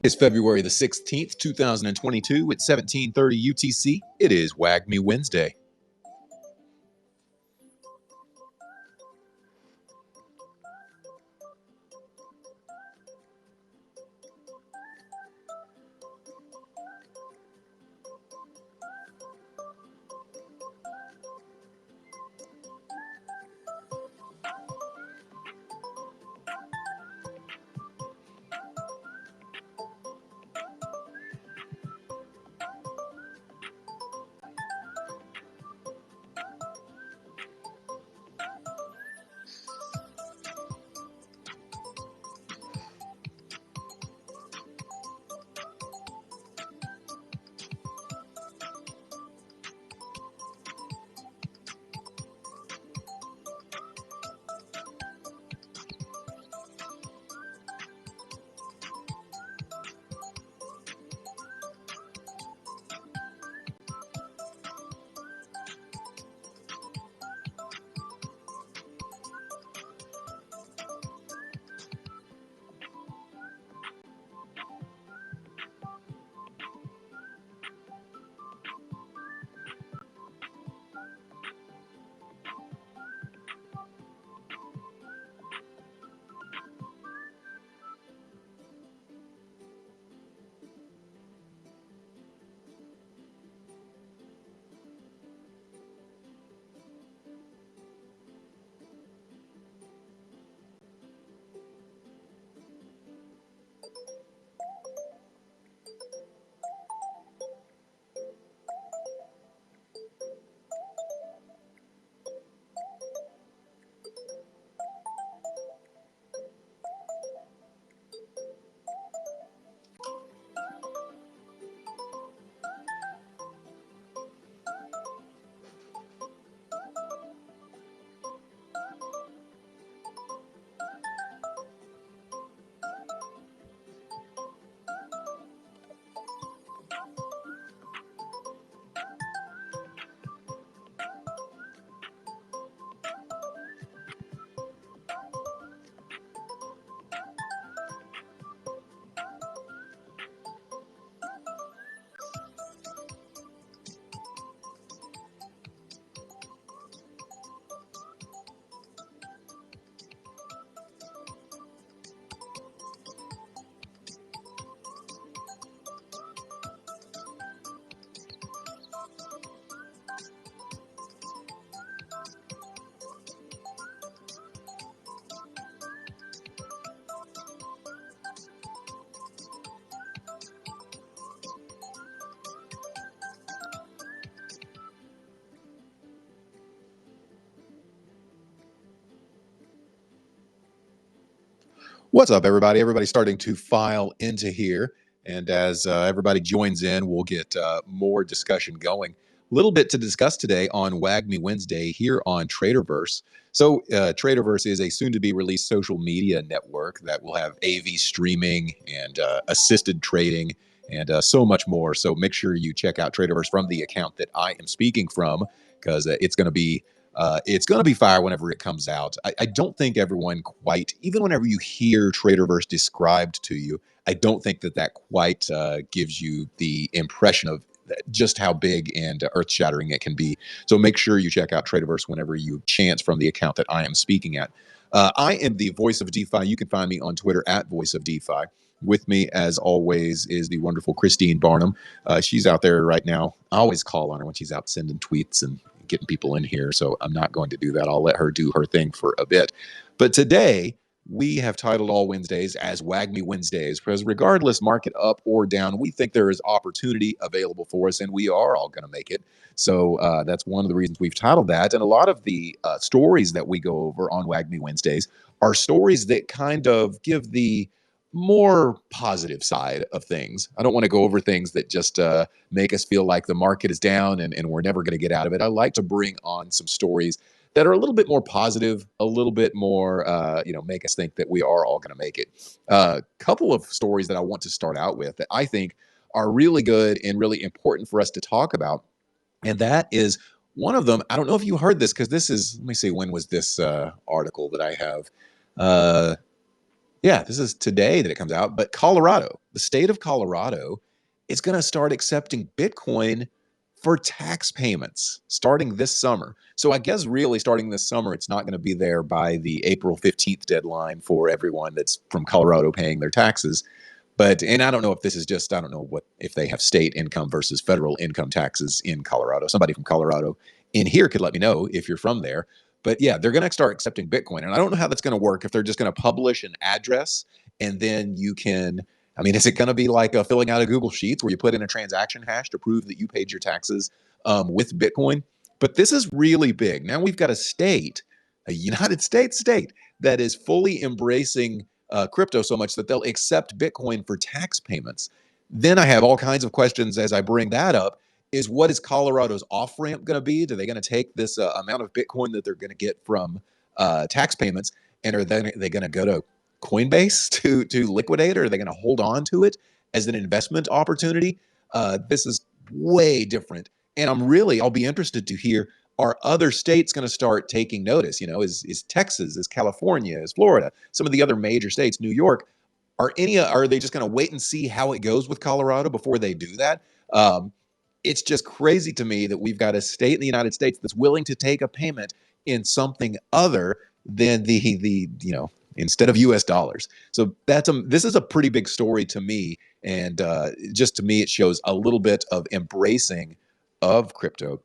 It's February the 16th, 2022 at 17:30 UTC. It is WAGMI Wednesday. What's up, everybody? Everybody's starting to file into here. And as everybody joins in, we'll get more discussion going. A little bit to discuss today on WAGMI Wednesday here on TRADERVERSE. So, TRADERVERSE is a soon to be released social media network that will have AV streaming and assisted trading and so much more. So, make sure you check out TRADERVERSE from the account that I am speaking from because it's going to be fire whenever it comes out. I don't think everyone quite, even whenever you hear Traderverse described to you, I don't think that quite gives you the impression of just how big and earth-shattering it can be. So make sure you check out Traderverse whenever you chance from the account that I am speaking at. I am the voice of DeFi. You can find me on Twitter at voice of DeFi. With me, as always, is the wonderful Christine Barnum. She's out there right now. I always call on her when she's out sending tweets and getting people in here, so I'm not going to do that. I'll let her do her thing for a bit. But today, we have titled all Wednesdays as WAGMI Wednesdays because regardless, market up or down, we think there is opportunity available for us, and we are all going to make it. So that's one of the reasons we've titled that. And a lot of the stories that we go over on WAGMI Wednesdays are stories that kind of give the more positive side of things. I don't want to go over things that just make us feel like the market is down and we're never going to get out of it. I like to bring on some stories that are a little bit more positive, a little bit more, make us think that we are all going to make it. A couple of stories that I want to start out with that I think are really good and really important for us to talk about. And that is one of them. I don't know if you heard this because this is, let me see, when was this article that I have? Yeah, this is today that it comes out. But Colorado, the state of Colorado, is going to start accepting Bitcoin for tax payments starting this summer. So I guess really starting this summer, it's not going to be there by the April 15th deadline for everyone that's from Colorado paying their taxes. But, and I don't know if this is just, I don't know what, if they have state income versus federal income taxes in Colorado. Somebody from Colorado in here could let me know if you're from there. But yeah, they're going to start accepting Bitcoin. And I don't know how that's going to work, if they're just going to publish an address and then you can, I mean, is it going to be like filling out a Google Sheets where you put in a transaction hash to prove that you paid your taxes with Bitcoin? But this is really big. Now we've got a state, a United States state, that is fully embracing crypto so much that they'll accept Bitcoin for tax payments. Then I have all kinds of questions as I bring that up. Is what is Colorado's off ramp going to be? Are they going to take this amount of Bitcoin that they're going to get from tax payments, and are they going to go to Coinbase to liquidate it? Or are they going to hold on to it as an investment opportunity? This is way different, and I'll be interested to hear, are other states going to start taking notice? You know, is Texas, is California, is Florida, some of the other major states, New York, are they just going to wait and see how it goes with Colorado before they do that? Um, it's just crazy to me that we've got a state in the United States that's willing to take a payment in something other than the instead of U.S. dollars. So this is a pretty big story to me, and just to me, it shows a little bit of embracing of crypto.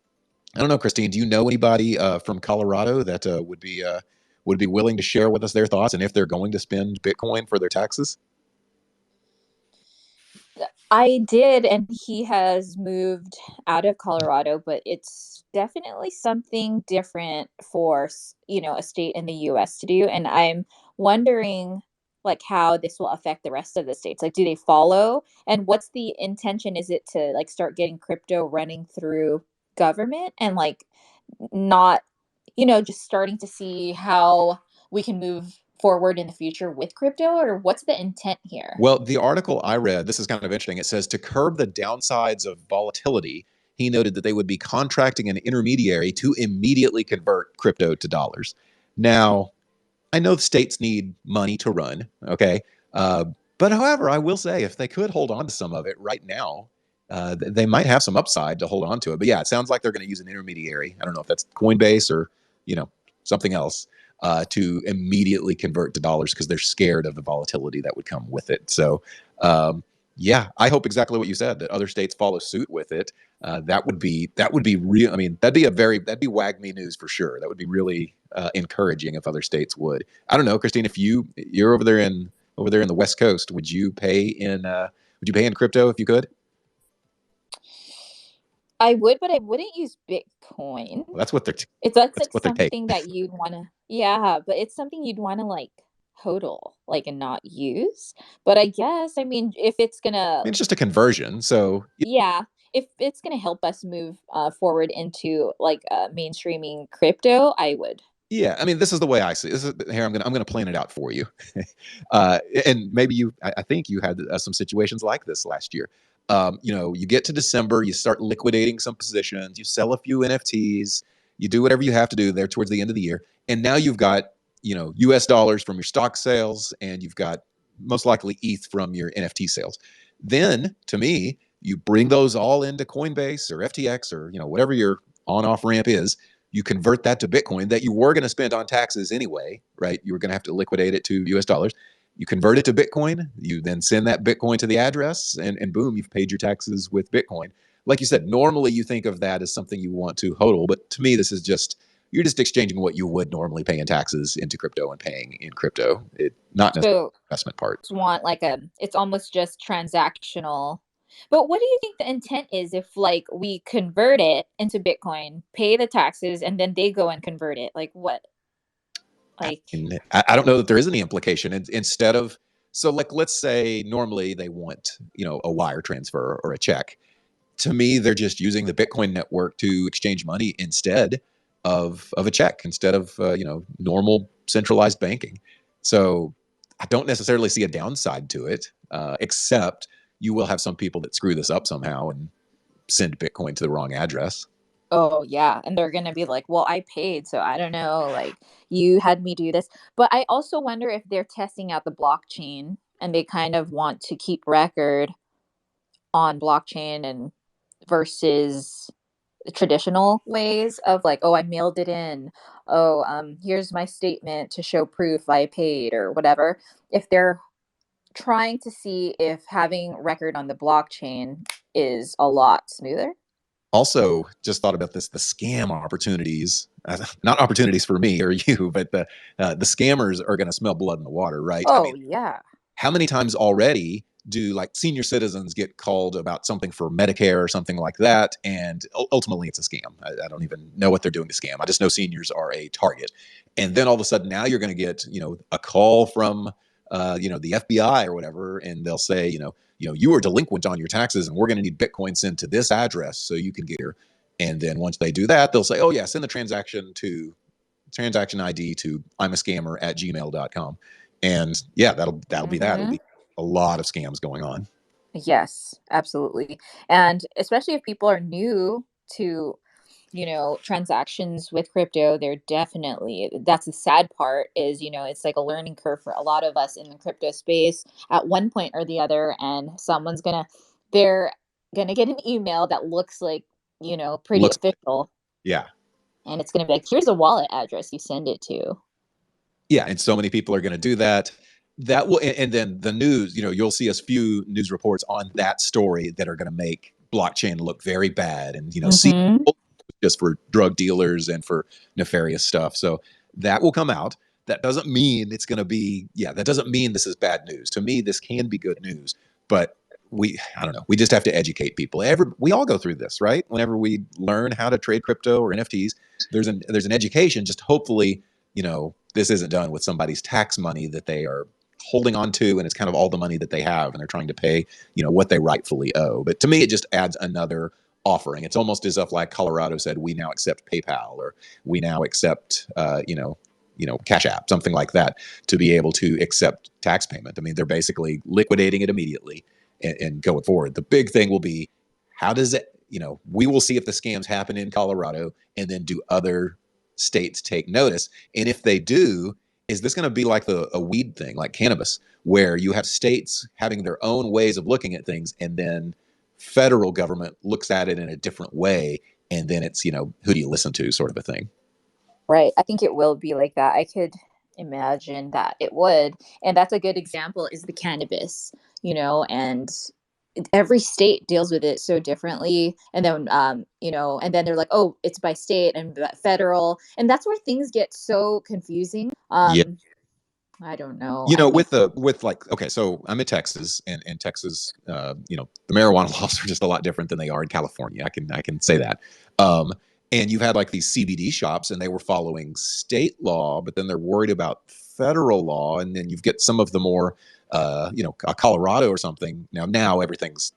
I don't know, Christine. Do you know anybody from Colorado that would be willing to share with us their thoughts and if they're going to spend Bitcoin for their taxes? I did, and he has moved out of Colorado, but it's definitely something different for, a state in the US to do. And I'm wondering like how this will affect the rest of the states. Like, do they follow? And what's the intention? Is it to like start getting crypto running through government and like not, just starting to see how we can move forward in the future with crypto, or what's the intent here? Well, the article I read, this is kind of interesting. It says to curb the downsides of volatility, he noted that they would be contracting an intermediary to immediately convert crypto to dollars. Now, I know the states need money to run, okay? Uh, but however, I will say if they could hold on to some of it right now, they might have some upside to hold on to it. But yeah, it sounds like they're going to use an intermediary. I don't know if that's Coinbase or you know something else to immediately convert to dollars because they're scared of the volatility that would come with it. So yeah, I hope exactly what you said, that other states follow suit with it. That would be real. I mean, that'd be WAGMI news for sure. That would be really encouraging if other states would. I don't know, Christine, if you're over there in the West Coast, would you pay in crypto if you could? I would, but I wouldn't use Bitcoin. Well, that's what they're That's that's like what they take. something that you'd wanna, yeah, but it's something you'd wanna like hodl, like, and not use. But I guess, I mean, if it's I gonna, mean, it's just a conversion. So yeah, if it's gonna help us move forward into like mainstreaming crypto, I would. yeah, I mean, this is the way I see it. This is here. I'm gonna plan it out for you, and maybe I think you had some situations like this last year. You get to December, you start liquidating some positions, you sell a few NFTs, you do whatever you have to do there towards the end of the year, and now you've got U.S. dollars from your stock sales, and you've got most likely ETH from your NFT sales. Then, to me, you bring those all into Coinbase or FTX or whatever your on-off ramp is. You convert that to Bitcoin that you were going to spend on taxes anyway, right? You were going to have to liquidate it to US dollars. You convert it to Bitcoin. You then send that Bitcoin to the address, and boom, you've paid your taxes with Bitcoin. Like you said, normally you think of that as something you want to hodl, but to me, this is just, you're just exchanging what you would normally pay in taxes into crypto and paying in crypto. Not necessarily So the investment part. want like it's almost just transactional. But what do you think the intent is if like we convert it into Bitcoin, pay the taxes, and then they go and convert it? Like what? Like, And I don't know that there is any implication. Instead of, so like, let's say normally they want, a wire transfer or a check. To me, they're just using the Bitcoin network to exchange money instead of a check, instead of normal centralized banking. So I don't necessarily see a downside to it, except you will have some people that screw this up somehow and send Bitcoin to the wrong address. Oh, yeah, and they're gonna be like, "Well, I paid, so I don't know, like, you had me do this." But I also wonder if they're testing out the blockchain and they kind of want to keep record on blockchain and versus traditional ways of like, "Oh, I mailed it in. Oh, here's my statement to show proof I paid," or whatever. If they're trying to see if having record on the blockchain is a lot smoother. Also, just thought about this: the scam opportunities, not opportunities for me or you, but the scammers are going to smell blood in the water, right? I Oh, mean, yeah. how many times already do like senior citizens get called about something for Medicare or something like that, and ultimately it's a scam? I don't even know what they're doing to scam. I just know seniors are a target, and then all of a sudden now you're going to get a call from the FBI or whatever, and they'll say you are delinquent on your taxes, and we're going to need Bitcoin sent to this address so you can get here. And then once they do that, they'll say, oh yeah, send the transaction ID to I'm a scammer at gmail.com. And yeah, that'll be that. It'll Mhm. be a lot of scams going on. Yes, absolutely. And especially if people are new to, transactions with crypto, they're definitely that's the sad part is, it's like a learning curve for a lot of us in the crypto space at one point or the other, and they're gonna get an email that looks like, pretty Looks official, Yeah. and it's gonna be like, here's a wallet address you send it to. Yeah, and so many people are going to do that. That will, and then the news, you'll see a few news reports on that story that are going to make blockchain look very bad, and see Mm-hmm. just for drug dealers and for nefarious stuff. So that will come out. That doesn't mean it's going to be, yeah, that doesn't mean this is bad news. To me, this can be good news, but I don't know, we just have to educate people. We all go through this, right? Whenever we learn how to trade crypto or NFTs, there's an education. Just hopefully, this isn't done with somebody's tax money that they are holding on to, and it's kind of all the money that they have, and they're trying to pay, what they rightfully owe. But to me, it just adds another offering. It's almost as if like Colorado said, we now accept PayPal, or we now accept, Cash App, something like that, to be able to accept tax payment. I mean, they're basically liquidating it immediately and going forward. The big thing will be, how does it, we will see if the scams happen in Colorado, and then do other states take notice? And if they do, is this going to be like a weed thing, like cannabis, where you have states having their own ways of looking at things, and then federal government looks at it in a different way, and then it's who do you listen to, sort of a thing. Right. I think it will be like that. I could imagine that it would. And that's a good example is the cannabis, and every state deals with it so differently. And then, and then they're like, oh, it's by state and federal. And that's where things get so confusing. Yeah. I don't know. I mean, With like, okay, so I'm in Texas, and in Texas, the marijuana laws are just a lot different than they are in California. I can say that. Um, and you've had like these CBD shops, and they were following state law, but then they're worried about federal law, and then you've got some of the more, a Colorado or something. Now everything's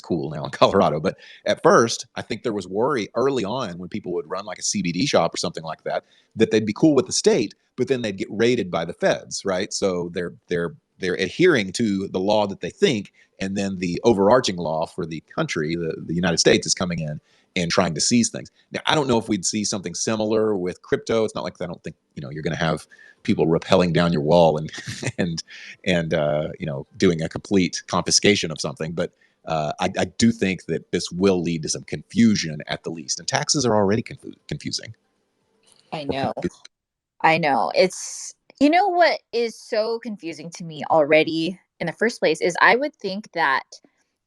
cool now in Colorado, but at first, I think there was worry early on when people would run like a CBD shop or something like that, that they'd be cool with the state, but then they'd get raided by the feds, right? So they're adhering to the law that they think, and then the overarching law for the country, the United States, is coming in and trying to seize things. Now, I don't know if we'd see something similar with crypto. It's not like, I don't think you're going to have people rappelling down your wall and and doing a complete confiscation of something, but I do think that this will lead to some confusion at the least, and taxes are already confusing. I know. I know. What is so confusing to me already in the first place is I would think that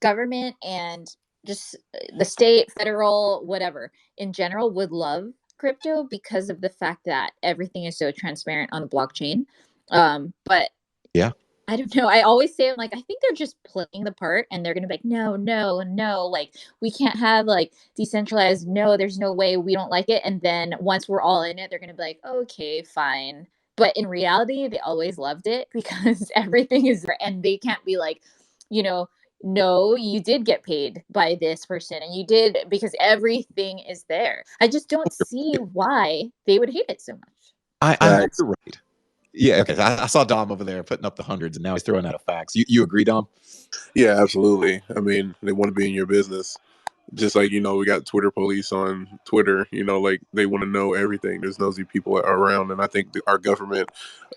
government and just the state, federal, whatever, in general would love crypto because of the fact that everything is so transparent on the blockchain. But Yeah. I don't know. I always say, I'm like, I think they're just playing the part and they're going to be like, no, no, no. Like, we can't have like decentralized. No, there's no way, we don't like it. And then once we're all in it, they're going to be like, okay, fine. But in reality, they always loved it because everything is there. And they can't be like, you know, no, you did get paid by this person and you did because everything is there. I just don't see why they would hate it so much. I hope Facts. you're right. Yeah, okay. I saw Dom over there putting up the hundreds, and now he's throwing out a fax. You agree, Dom? Yeah, absolutely. I mean, they want to be in your business. Just like, we got Twitter police on Twitter, like they want to know everything. There's nosy people around. And I think our government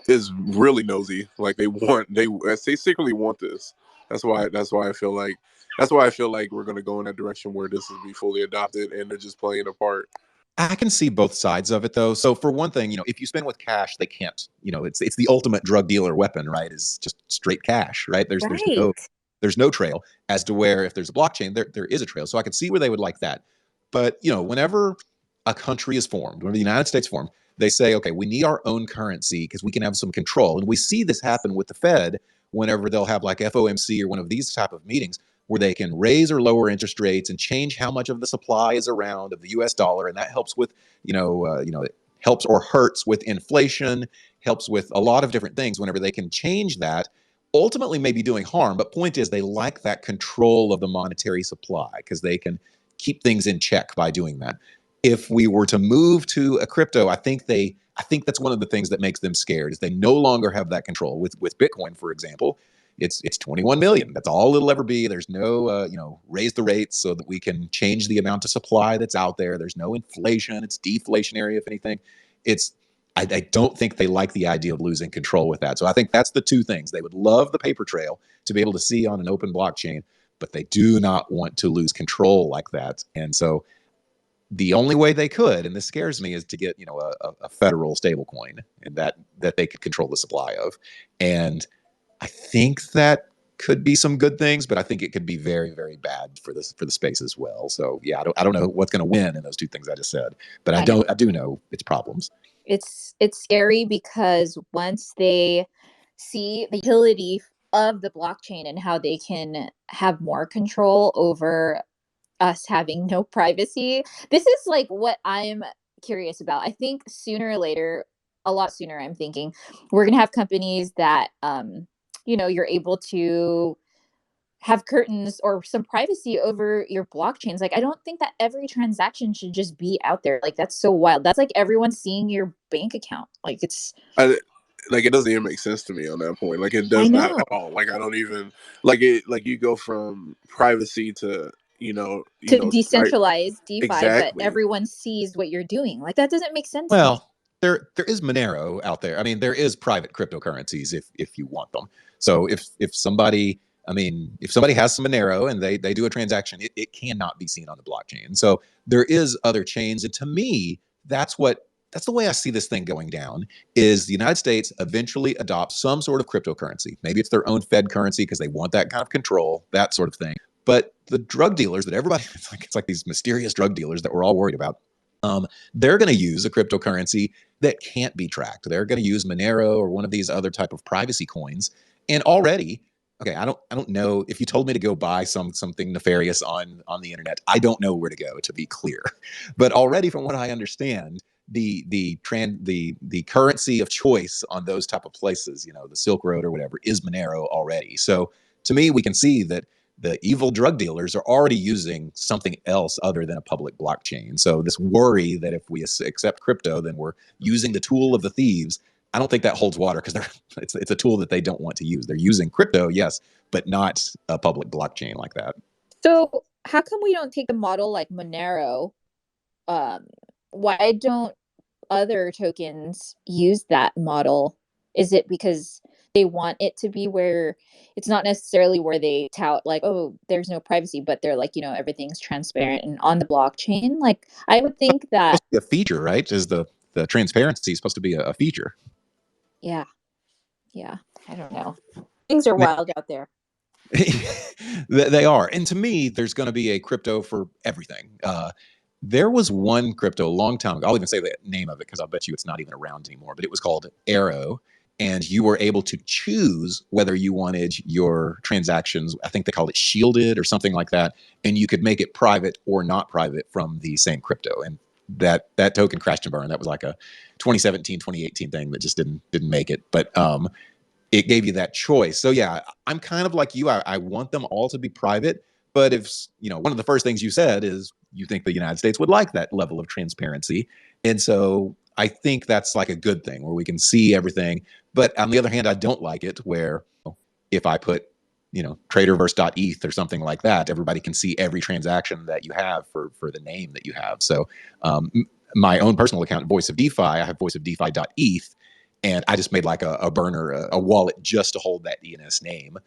is really nosy. Like they secretly want this. That's why I feel like we're going to go in that direction where this will be fully adopted and they're just playing a part. I can see both sides of it, though. So for one thing, if you spend with cash, they can't. It's the ultimate drug dealer weapon, right? Is just straight cash, right? Right. There's no trail as to where if there's a blockchain, there is a trail. So I can see where they would like that. But whenever a country is formed, when the United States formed, they say, okay, we need our own currency because we can have some control. And we see this happen with the Fed whenever they'll have like FOMC or one of these type of meetings where they can raise or lower interest rates and change how much of the supply is around of the U.S. dollar, and that helps with, it helps or hurts with inflation, helps with a lot of different things. Whenever they can change that, ultimately may be doing harm. But point is, they like that control of the monetary supply because they can keep things in check by doing that. If we were to move to a crypto, I think that's one of the things that makes them scared is they no longer have that control. With Bitcoin, for example, it's 21 million. That's all it'll ever be. There's no, raise the rates so that we can change the amount of supply that's out there. There's no inflation. It's deflationary, if anything. I don't think they like the idea of losing control with that. So I think that's the two things. They would love the paper trail to be able to see on an open blockchain, but they do not want to lose control like that. And so the only way they could, and this scares me, is to get a federal stablecoin and that they could control the supply of. And I think that could be some good things, but I think it could be very, very bad for the space as well. So yeah, I don't know what's going to win in those two things I just said, but I do know its problems. It's scary because once they see the utility of the blockchain and how they can have more control over us having no privacy, this is like what I'm curious about. I think sooner or later, a lot sooner, I'm thinking we're gonna have companies that you're able to have curtains or some privacy over your blockchains. Like, I don't think that every transaction should just be out there. Like, that's so wild. That's like everyone seeing your bank account. Like, It doesn't even make sense to me on that point. Like, it I does not know. at all. Like, I don't even like it. Like, you go from privacy to To right? decentralize DeFi, but Exactly. everyone sees what you're doing. Like, that doesn't make sense to me. Well, there is Monero out there. I mean, there is private cryptocurrencies if you want them. So if somebody has some Monero and they do a transaction, it cannot be seen on the blockchain. So there is other chains, and to me, that's the way I see this thing going down. Is the United States eventually adopts some sort of cryptocurrency? Maybe it's their own Fed currency because they want that kind of control, that sort of thing. But the drug dealers that everybody it's like these mysterious drug dealers that we're all worried about. They're going to use a cryptocurrency that can't be tracked. They're going to use Monero or one of these other type of privacy coins. And already, okay, I don't know if you told me to go buy something nefarious on the internet. I don't know where to go, to be clear. But already, from what I understand, the currency of choice on those type of places, the Silk Road or whatever, is Monero already. So to me, we can see that the evil drug dealers are already using something else other than a public blockchain. So this worry that if we accept crypto, then we're using the tool of the thieves, I don't think that holds water because it's a tool that they don't want to use. They're using crypto, yes, but not a public blockchain like that. So how come we don't take a model like Monero? Why don't other tokens use that model? Is it because they want it to be where it's not necessarily where they tout like, oh, there's no privacy, but they're like, everything's transparent and on the blockchain? Like, I would think that. It's supposed to be a feature, right? Is the transparency is supposed to be a feature? Yeah, I don't know. Things are wild out there. They are. And to me, there's going to be a crypto for everything. There was one crypto a long time ago. I'll even say the name of it because I'll bet you it's not even around anymore, but it was called Arrow. And you were able to choose whether you wanted your transactions, I think they called it shielded or something like that. And you could make it private or not private from the same crypto. And that token crashed and burned. That was like a 2017, 2018 thing that just didn't make it. But it gave you that choice. So yeah, I'm kind of like you. I want them all to be private. But if, one of the first things you said is you think the United States would like that level of transparency. And so I think that's like a good thing where we can see everything. But on the other hand, I don't like it where if I put TRADERVERSE.eth or something like that, everybody can see every transaction that you have for the name that you have. So my own personal account, Voice of DeFi, I have voiceofdefi.eth, and I just made like a burner, a wallet just to hold that ENS name,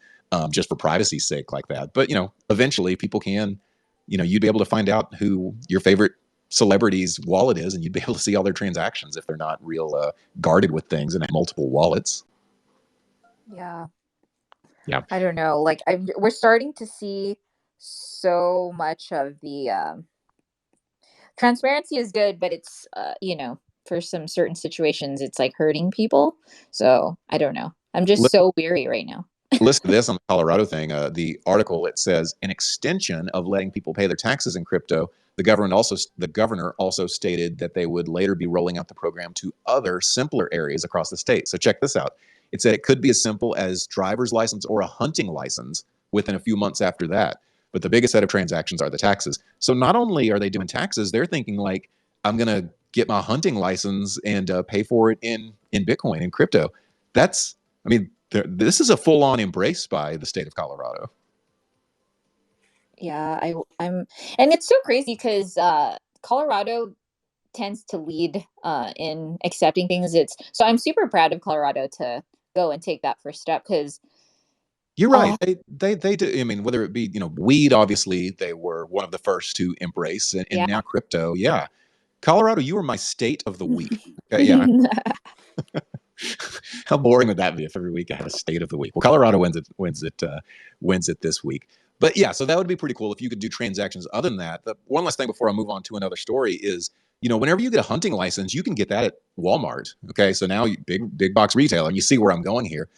just for privacy's sake, like that. But eventually people can, you'd be able to find out who your favorite celebrity's wallet is, and you'd be able to see all their transactions if they're not real guarded with things and have multiple wallets. Yeah. Yeah. I don't know. Like we're starting to see so much of the transparency is good, but it's for some certain situations it's like hurting people. So I don't know. I'm just so weary right now. Listen to this on the Colorado thing. The article, it says, an extension of letting people pay their taxes in crypto. The governor also stated that they would later be rolling out the program to other simpler areas across the state. So check this out. It said it could be as simple as driver's license or a hunting license within a few months after that. But the biggest set of transactions are the taxes. So not only are they doing taxes, they're thinking like, I'm going to get my hunting license and pay for it in Bitcoin, in crypto. This is a full-on embrace by the state of Colorado. Yeah, I'm, and it's so crazy because Colorado tends to lead in accepting things. So I'm super proud of Colorado to go and take that first step because you're right. They do. I mean, whether it be weed, obviously they were one of the first to embrace, and now crypto. Yeah, Colorado, you were my state of the week. Yeah. How boring would that be if every week I had a state of the week? Well, Colorado wins it this week. But yeah, so that would be pretty cool if you could do transactions. Other than that, the one last thing before I move on to another story is, whenever you get a hunting license, you can get that at Walmart. Okay, so now big box retailer, and you see where I'm going here.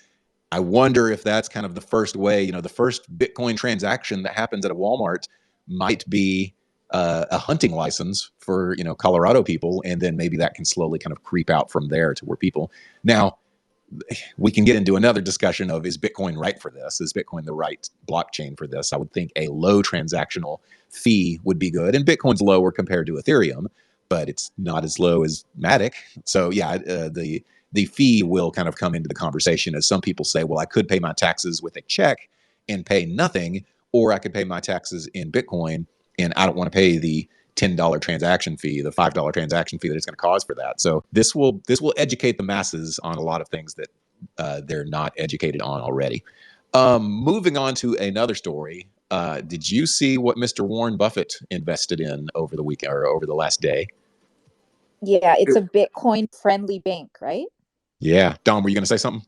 I wonder if that's kind of the first way, the first Bitcoin transaction that happens at a Walmart might be a hunting license for, Colorado people. And then maybe that can slowly kind of creep out from there to where people now, we can get into another discussion of, is Bitcoin right for this? Is Bitcoin the right blockchain for this? I would think a low transactional fee would be good. And Bitcoin's lower compared to Ethereum, but it's not as low as Matic. So yeah, the fee will kind of come into the conversation as some people say, well, I could pay my taxes with a check and pay nothing, or I could pay my taxes in Bitcoin and I don't want to pay the $10 transaction fee, the $5 transaction fee that it's going to cause for that. So this will educate the masses on a lot of things that they're not educated on already. Moving on to another story. Did you see what Mr. Warren Buffett invested in over the weekend or over the last day? Yeah, it's a Bitcoin friendly bank, right? Yeah. Dom, were you going to say something?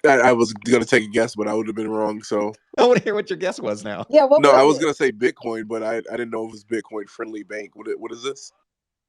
I was going to take a guess, but I would have been wrong. So I want to hear what your guess was now. Yeah, I was going to say Bitcoin, but I didn't know it was Bitcoin friendly bank. What is this?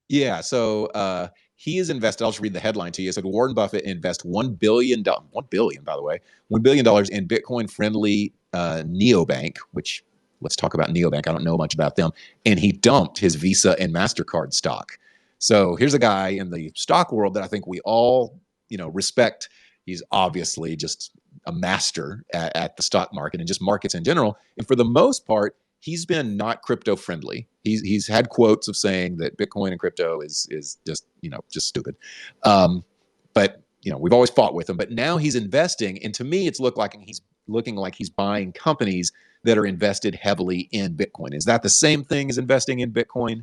Yeah, so he is invested. I'll just read the headline to you. It said Warren Buffett invest $1 billion, $1 billion, by the way, $1 billion in Bitcoin-friendly neobank, which let's talk about neobank. I don't know much about them. And he dumped his Visa and MasterCard stock. So here's a guy in the stock world that I think we all, respect. He's obviously just a master at the stock market and just markets in general. And for the most part, he's been not crypto friendly. He's had quotes of saying that Bitcoin and crypto is just just stupid. But we've always fought with him. But now he's investing, and to me, it's looking like he's buying companies that are invested heavily in Bitcoin. Is that the same thing as investing in Bitcoin?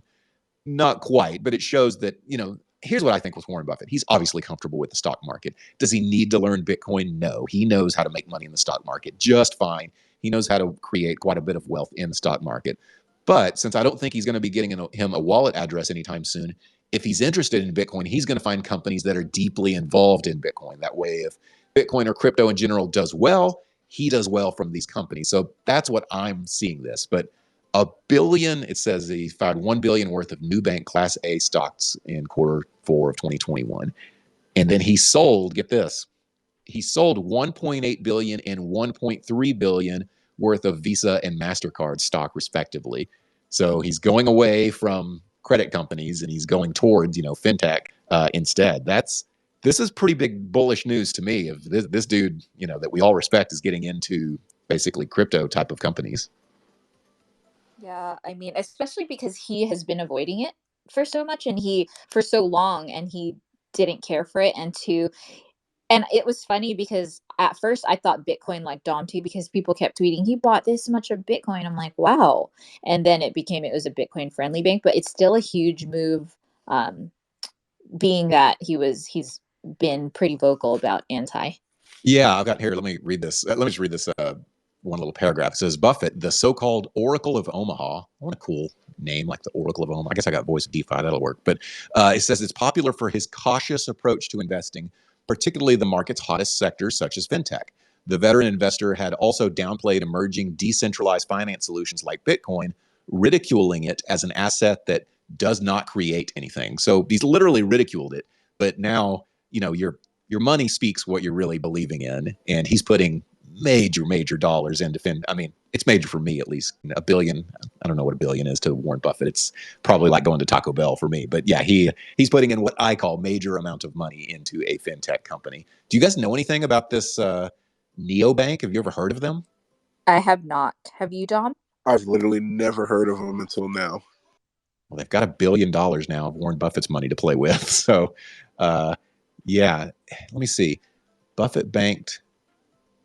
Not quite, but it shows that here's what I think with Warren Buffett. He's obviously comfortable with the stock market. Does he need to learn Bitcoin? No. He knows how to make money in the stock market just fine. He knows how to create quite a bit of wealth in the stock market. But since I don't think he's going to be getting him a wallet address anytime soon, if he's interested in Bitcoin, he's going to find companies that are deeply involved in Bitcoin. That way, if Bitcoin or crypto in general does well, he does well from these companies. So that's what I'm seeing this. But $1 billion, it says he found $1 billion worth of new bank Class A stocks in Q4 of 2021. And then he sold, get this, he sold $1.8 billion and $1.3 billion worth of Visa and MasterCard stock, respectively. So he's going away from credit companies and he's going towards, fintech instead. This is pretty big bullish news to me of this dude, that we all respect is getting into basically crypto type of companies. Yeah, I mean, especially because he has been avoiding it for so much and for so long, and he didn't care for it. And it was funny because at first I thought Bitcoin like Dom too, because people kept tweeting he bought this much of Bitcoin. I'm like, wow. And then it was a Bitcoin friendly bank, but it's still a huge move, being that he's been pretty vocal about anti. Yeah, I've got here. Let me read this. Let me just read this one little paragraph. It says, Buffett, the so-called Oracle of Omaha. What a cool name, like the Oracle of Omaha. I guess I got Voice of DeFi. That'll work. But it says it's popular for his cautious approach to investing, particularly the market's hottest sectors such as fintech. The veteran investor had also downplayed emerging decentralized finance solutions like Bitcoin, ridiculing it as an asset that does not create anything. So he's literally ridiculed it. But now, your money speaks what you're really believing in, and he's putting major dollars into I mean, it's major for me, at least. $1 billion. I don't know what $1 billion is to Warren Buffett. It's probably like going to Taco Bell for me. But yeah, he's putting in what I call major amount of money into a fintech company. Do you guys know anything about this neobank? Have you ever heard of them? I have not. Have you, Dom? I've literally never heard of them until now. Well, they've got $1 billion now of Warren Buffett's money to play with. So, yeah, let me see. Buffett banked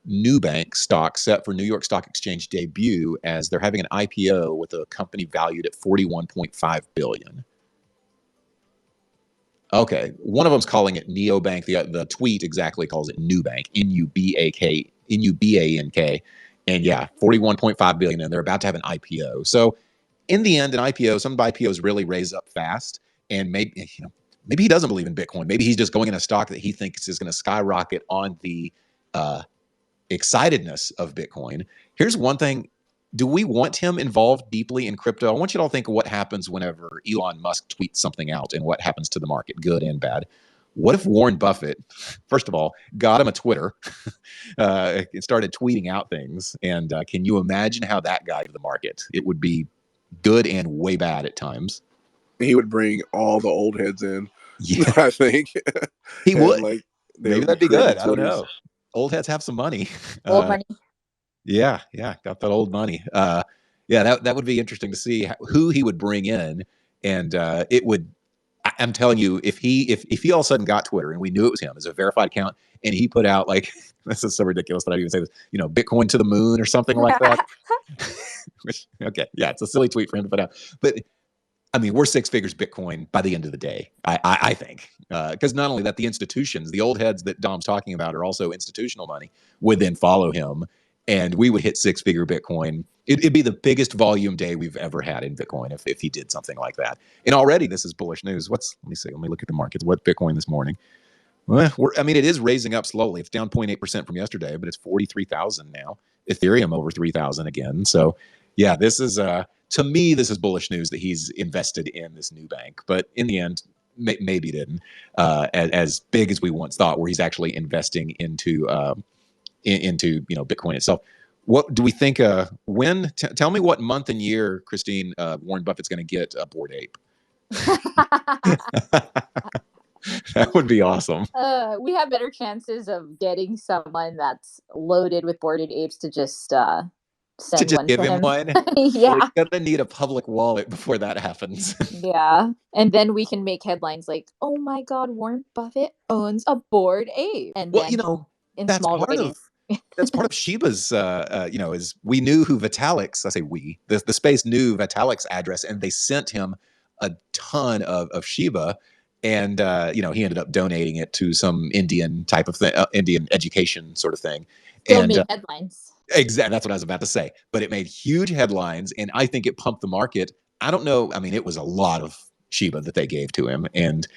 Nubank stock set for New York Stock Exchange debut as they're having an IPO with a company valued at $41.5 billion. Okay, one of them's calling it neobank. The tweet exactly calls it Nubank, Nubank, and yeah, $41.5 billion, and they're about to have an IPO. So, in the end, an IPO, some IPOs really raise up fast, and maybe he doesn't believe in Bitcoin. Maybe he's just going in a stock that he thinks is going to skyrocket on the excitedness of Bitcoin. Here's one thing. Do we want him involved deeply in crypto? I want you to all think of what happens whenever Elon Musk tweets something out and what happens to the market, good and bad. What if Warren Buffett, first of all, got him a Twitter and started tweeting out things? And can you imagine how that got to the market? It would be good and way bad at times. He would bring all the old heads in. Yeah, I think he would. like Maybe that'd be good. I don't know. Old heads have some money. Old money. Yeah, got that old money. Yeah, that would be interesting to see who he would bring in, and it would. I'm telling you, if he all of a sudden got Twitter and we knew it was him as a verified account, and he put out like this is so ridiculous that I even say this, Bitcoin to the moon or something like that. Okay, yeah, it's a silly tweet for him to put out, but I mean, we're six figures Bitcoin by the end of the day, I think, because not only that, the institutions, the old heads that Dom's talking about are also institutional money, would then follow him, and we would hit six-figure Bitcoin. It'd be the biggest volume day we've ever had in Bitcoin if he did something like that. And already this is bullish news. Let me look at the markets. What Bitcoin this morning? Well, it is raising up slowly. It's down 0.8% from yesterday, but it's 43,000 now. Ethereum over 3,000 again. So yeah, this is to me, this is bullish news that he's invested in this new bank. But in the end, maybe didn't as big as we once thought, where he's actually investing into Bitcoin itself. What do we think? Tell me what month and year, Christine, Warren Buffett's going to get a Bored Ape. That would be awesome. We have better chances of getting someone that's loaded with boarded apes to just send one give to him one. Yeah, we're gonna need a public wallet before that happens. Yeah, and then we can make headlines like, "Oh my God, Warren Buffett owns a bored ape," and well, then in that's small part writing. that's part of Shiba's. Is we knew who Vitalik's. I say we. The space knew Vitalik's address, and they sent him a ton of Shiba. And he ended up donating it to some Indian type of thing, Indian education sort of thing. Still made headlines. Exactly, that's what I was about to say. But it made huge headlines, and I think it pumped the market. I don't know. I mean, it was a lot of Shiba that they gave to him, and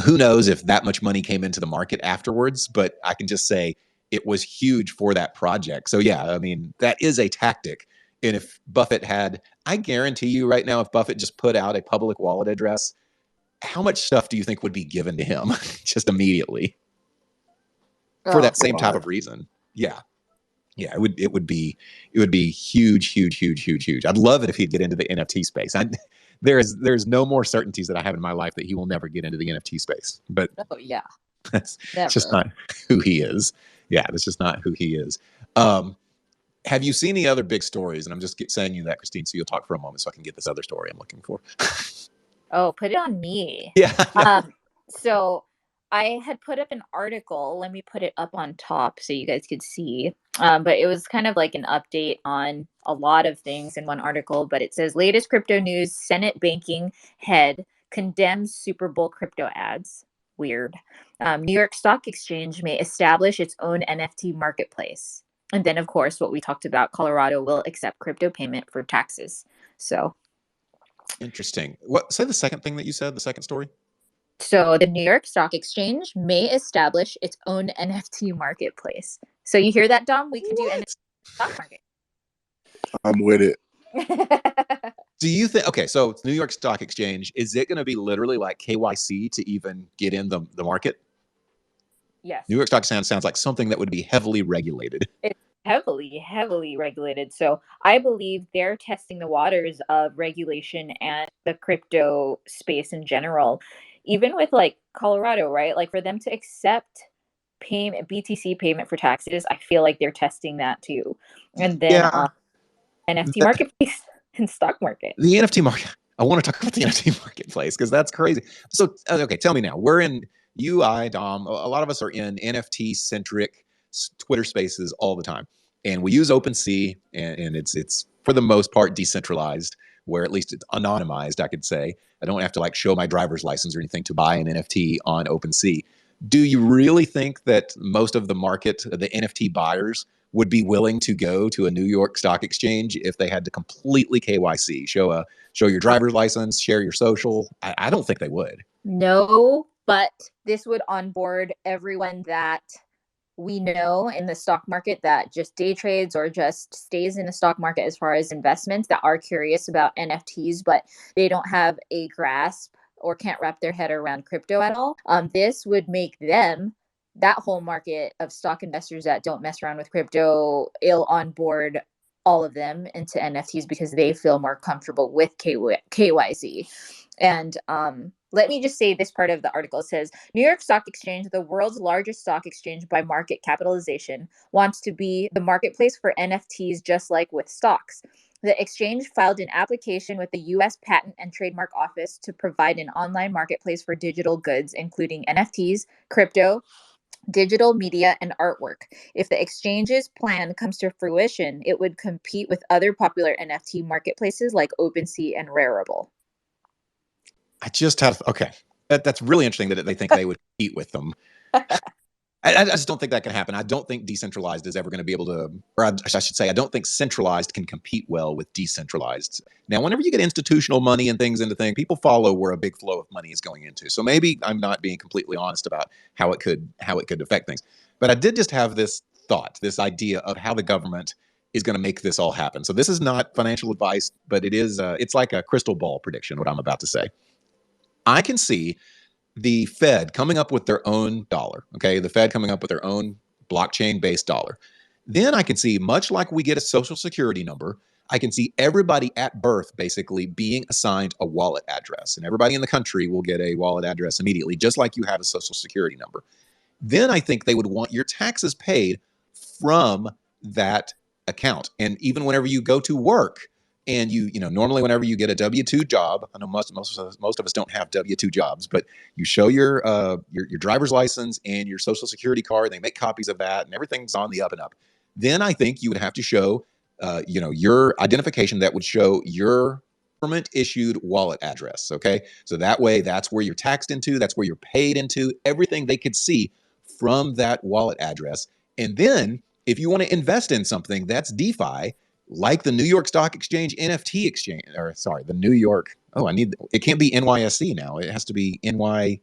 who knows if that much money came into the market afterwards. But I can just say it was huge for that project. So yeah, I mean, that is a tactic. And if Buffett I guarantee you right now, if Buffett just put out a public wallet address, how much stuff do you think would be given to him just immediately for that same type of reason? Yeah, it would be huge. I'd love it if he'd get into the NFT space. There's no more certainties that I have in my life that he will never get into the NFT space. But yeah, that's just not who he is. Yeah, that's just not who he is. Have you seen any other big stories? And I'm just saying you that, Christine, so you'll talk for a moment so I can get this other story I'm looking for. Oh, put it on me. Yeah. So I had put up an article. Let me put it up on top so you guys could see. But it was kind of like an update on a lot of things in one article. But it says latest crypto news: Senate banking head condemns Super Bowl crypto ads. Weird. New York Stock Exchange may establish its own NFT marketplace. And then, of course, what we talked about: Colorado will accept crypto payment for taxes. So, Interesting. What? Say the second thing that you said. The second story. so the New York Stock Exchange may establish its own NFT marketplace. So you hear that, Dom? We can do NFT stock market. I'm with it. Do you think? Okay, so New York Stock Exchange, is it going to be literally like KYC to even get in the market? Yes. New York Stock Exchange sounds like something that would be heavily regulated. It's heavily regulated. So I believe they're testing the waters of regulation and the crypto space in general. Even with like Colorado, right? Like for them to accept payment, BTC payment for taxes, I feel like they're testing that too. And then Yeah, NFT the, marketplace and stock market. the NFT market. I want to talk about the NFT marketplace because that's crazy. So, okay, tell me now. We're in I, Dom. A lot of us are in NFT centric Twitter spaces all the time, and we use OpenSea, and it's for the most part decentralized, where at least it's anonymized. I could say I don't have to like show my driver's license or anything to buy an NFT on OpenSea. Do you really think that most of the market, the NFT buyers, would be willing to go to a New York Stock Exchange if they had to completely KYC, show your driver's license, share your social? I don't think they would. No, but this would onboard everyone that we know in the stock market that just day trades or just stays in the stock market as far as investments that are curious about NFTs, but they don't have a grasp or can't wrap their head around crypto at all. This would make them, that whole market of stock investors that don't mess around with crypto, it'll onboard all of them into NFTs because they feel more comfortable with KYC. And let me just say this part of the article. It says New York Stock Exchange, the world's largest stock exchange by market capitalization, wants to be the marketplace for NFTs just like with stocks. The exchange filed an application with the U.S. Patent and Trademark Office to provide an online marketplace for digital goods, including NFTs, crypto, digital media, and artwork. If the exchange's plan comes to fruition, it would compete with other popular NFT marketplaces like OpenSea and Rarible. I just have okay. That's really interesting that they think they would compete with them. I just don't think that can happen. I don't think decentralized is ever going to be able to, or I should say, I don't think centralized can compete well with decentralized. Now, whenever you get institutional money and things into things, people follow where a big flow of money is going into. So maybe I'm not being completely honest about how it could affect things. But I did just have this thought, this idea of how the government is going to make this all happen. So this is not financial advice, but it is. It's like a crystal ball prediction. What I'm about to say, I can see the Fed coming up with their own dollar, okay? The Fed coming up with their own blockchain based dollar. Then I can see, much like we get a social security number, I can see everybody at birth basically being assigned a wallet address. And everybody in the country will get a wallet address immediately, just like you have a social security number. Then I think they would want your taxes paid from that account. And even whenever you go to work, and normally whenever you get a W-2 job, I know most of us don't have W-2 jobs, but you show your driver's license and your social security card. They make copies of that, and everything's on the up and up. Then I think you would have to show your identification that would show your government issued wallet address. Okay, so that way, that's where you're taxed into, that's where you're paid into, everything they could see from that wallet address. And then if you want to invest in something that's DeFi, like the New York Stock Exchange NFT exchange, or sorry, the New York. Oh, it can't be NYSE now. It has to be NYNFTE.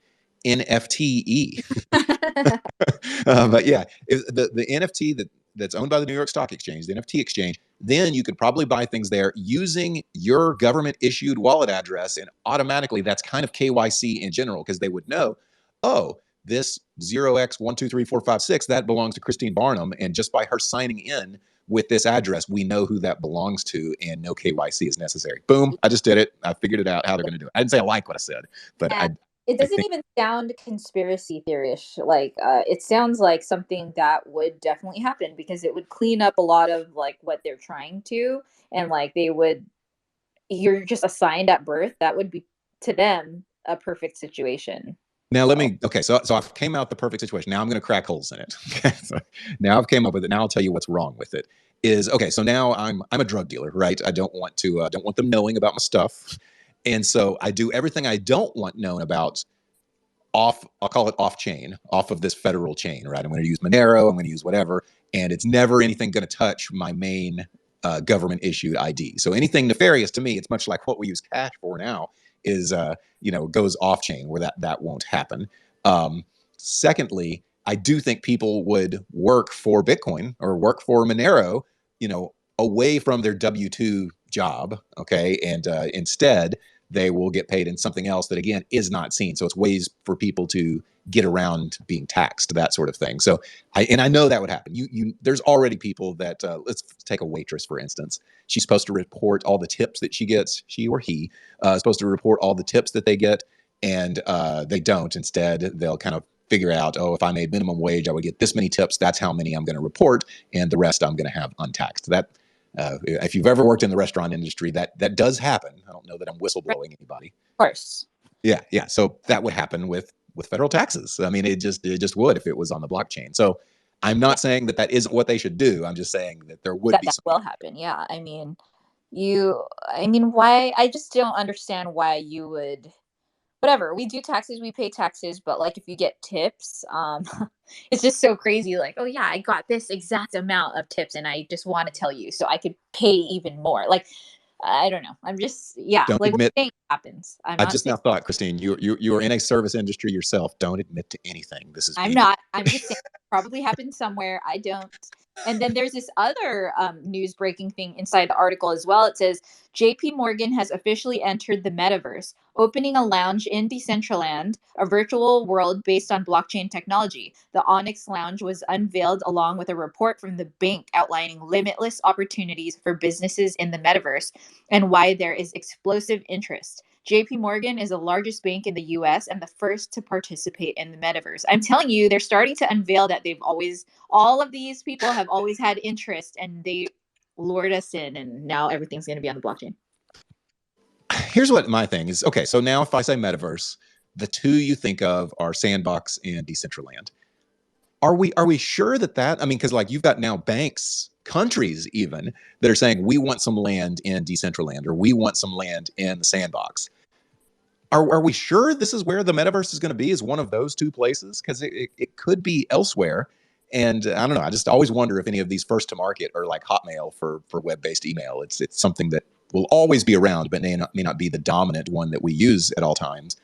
But yeah, if the NFT that's owned by the New York Stock Exchange, the NFT exchange, then you could probably buy things there using your government issued wallet address, and automatically that's kind of KYC in general because they would know, oh, this 0x123456 that belongs to Christine Barnum, and just by her signing in with this address, we know who that belongs to, and no KYC is necessary. Boom! I just did it. I figured it out how they're going to do it. I didn't say I like what I said, but it doesn't even sound conspiracy theory-ish. Like it sounds like something that would definitely happen because it would clean up a lot of like what they're trying to, and like you're just assigned at birth. That would be to them a perfect situation. Now let So me, okay, so I've came out the perfect situation. Now I'm going to crack holes in it. Okay, so now I've came up with it. Now I'll tell you what's wrong with it. Is okay. So now I'm a drug dealer, right? I don't want them knowing about my stuff, and so I do everything I don't want known about off. I'll call it off chain, off of this federal chain, right? I'm going to use Monero. I'm going to use whatever, and it's never anything going to touch my main government issued ID. So anything nefarious to me, it's much like what we use cash for now, is goes off chain where that won't happen. Secondly, I do think people would work for Bitcoin or work for Monero, away from their W-2 job, okay, and instead they will get paid in something else that again is not seen. So it's ways for people to get around being taxed, that sort of thing. So I know that would happen. There's already people that let's take a waitress for instance. She's supposed to report all the tips that she gets. She or he is supposed to report all the tips that they get, and they don't. Instead, they'll kind of figure out, oh, if I made minimum wage, I would get this many tips. That's how many I'm going to report, and the rest I'm going to have untaxed. That if you've ever worked in the restaurant industry, that does happen. I don't know that I'm whistleblowing anybody. of course. Yeah. So that would happen with federal taxes. I mean, it just would if it was on the blockchain. So I'm not saying that isn't what they should do. I'm just saying that there would be That some. will happen. Yeah. Why? I just don't understand why you would. Whatever, we do taxes, we pay taxes, but like if you get tips, it's just so crazy. Like, oh yeah, I got this exact amount of tips, and I just want to tell you so I could pay even more. Like, I don't know. I'm just Don't like what admit. you think happens. I'm I not just saying now thought, Christine, you are in a service industry yourself. Don't admit to anything. This is I'm me. not. I'm just saying it probably happened somewhere. I don't. And then there's this other news breaking thing inside the article as well. It says JP Morgan has officially entered the metaverse, opening a lounge in Decentraland, a virtual world based on blockchain technology. The Onyx Lounge was unveiled along with a report from the bank outlining limitless opportunities for businesses in the metaverse and why there is explosive interest. JP Morgan is the largest bank in the US and the first to participate in the metaverse. I'm telling you, they're starting to unveil that all of these people have always had interest and they lured us in, and now everything's going to be on the blockchain. Here's what my thing is. Okay, so now if I say metaverse, the two you think of are Sandbox and Decentraland. Are we sure that I mean, because like you've got now banks, countries even, that are saying we want some land in Decentraland or we want some land in the Sandbox. Are we sure this is where the metaverse is going to be, is one of those two places? Because it could be elsewhere. And I don't know. I just always wonder if any of these first to market are like Hotmail for web-based email. It's something that will always be around, but may not be the dominant one that we use at all times.